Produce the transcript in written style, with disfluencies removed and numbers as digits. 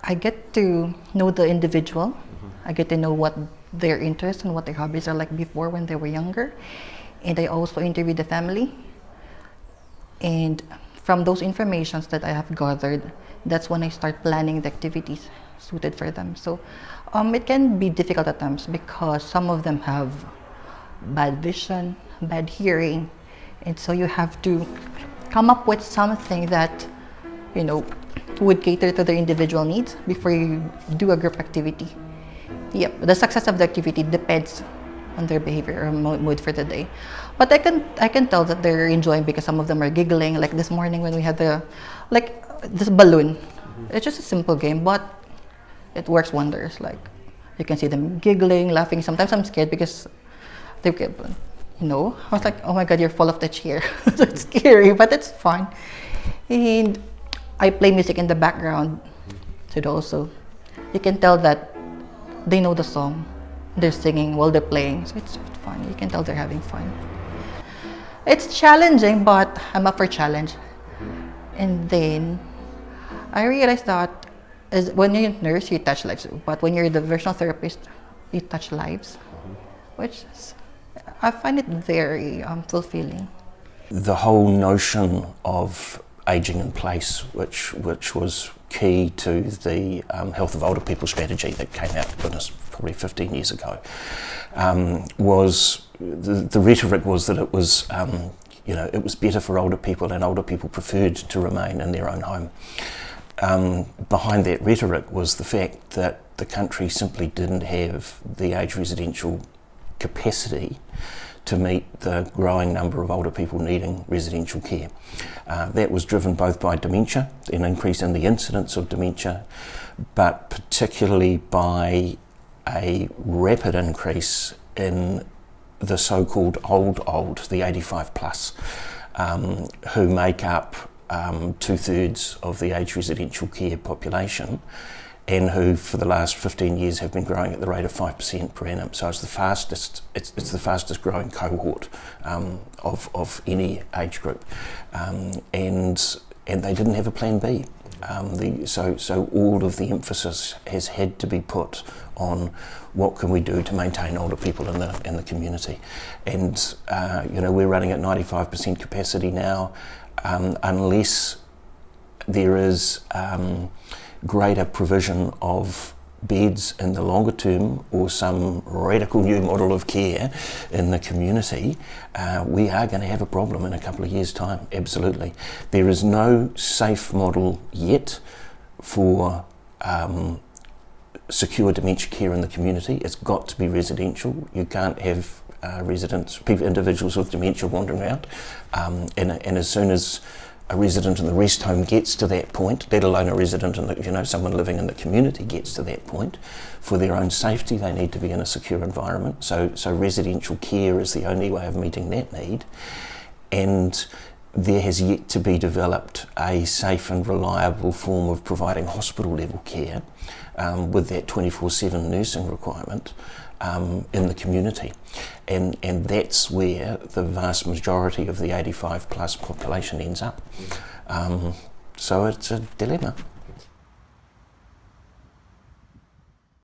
I get to know the individual. I get to know what their interests and what their hobbies are like before when they were younger. And I also interview the family. And from those informations that I have gathered, that's when I start planning the activities suited for them. So it can be difficult at times because some of them have bad vision, bad hearing, and so you have to come up with something that, you know, would cater to their individual needs before you do a group activity. Yep, the success of the activity depends on their behavior or mood for the day. But I can tell that they're enjoying because some of them are giggling. Like this morning when we had this balloon. It's just a simple game, but it works wonders. Like you can see them giggling, laughing. Sometimes I'm scared because they get, I was like, oh my God, you're full of the cheer. So it's scary, but it's fun. And I play music in the background. So also, you can tell that they know the song. They're singing while they're playing, so it's fun. You can tell they're having fun. It's challenging, but I'm up for challenge. And then I realized that when you're a nurse, you touch lives, but when you're the diversional therapist, you touch lives, which I find it very fulfilling. The whole notion of ageing in place, which was key to the health of older people strategy that came out, goodness, probably 15 years ago, was the rhetoric was that it was it was better for older people and older people preferred to remain in their own home. Behind that rhetoric was the fact that the country simply didn't have the age residential capacity to meet the growing number of older people needing residential care. That was driven both by dementia, an increase in the incidence of dementia, but particularly by a rapid increase in the so-called old, the 85 plus, who make up 2/3 of the age residential care population, and who for the last 15 years have been growing at the rate of 5% per annum. So it's the fastest growing cohort of any age group, and they didn't have a plan B. So all of the emphasis has had to be put on what can we do to maintain older people in the community, and we're running at 95% capacity now, unless there is greater provision of beds in the longer term or some radical new model of care in the community. We are going to have a problem in a couple of years' time, absolutely. There is no safe model yet for secure dementia care in the community. It's got to be residential. You can't have individuals with dementia wandering around, and as soon as a resident in the rest home gets to that point, let alone a resident in someone living in the community gets to that point, for their own safety they need to be in a secure environment. So residential care is the only way of meeting that need, and there has yet to be developed a safe and reliable form of providing hospital level care with that 24/7 nursing requirement in the community, and that's where the vast majority of the 85 plus population ends up. So it's a dilemma.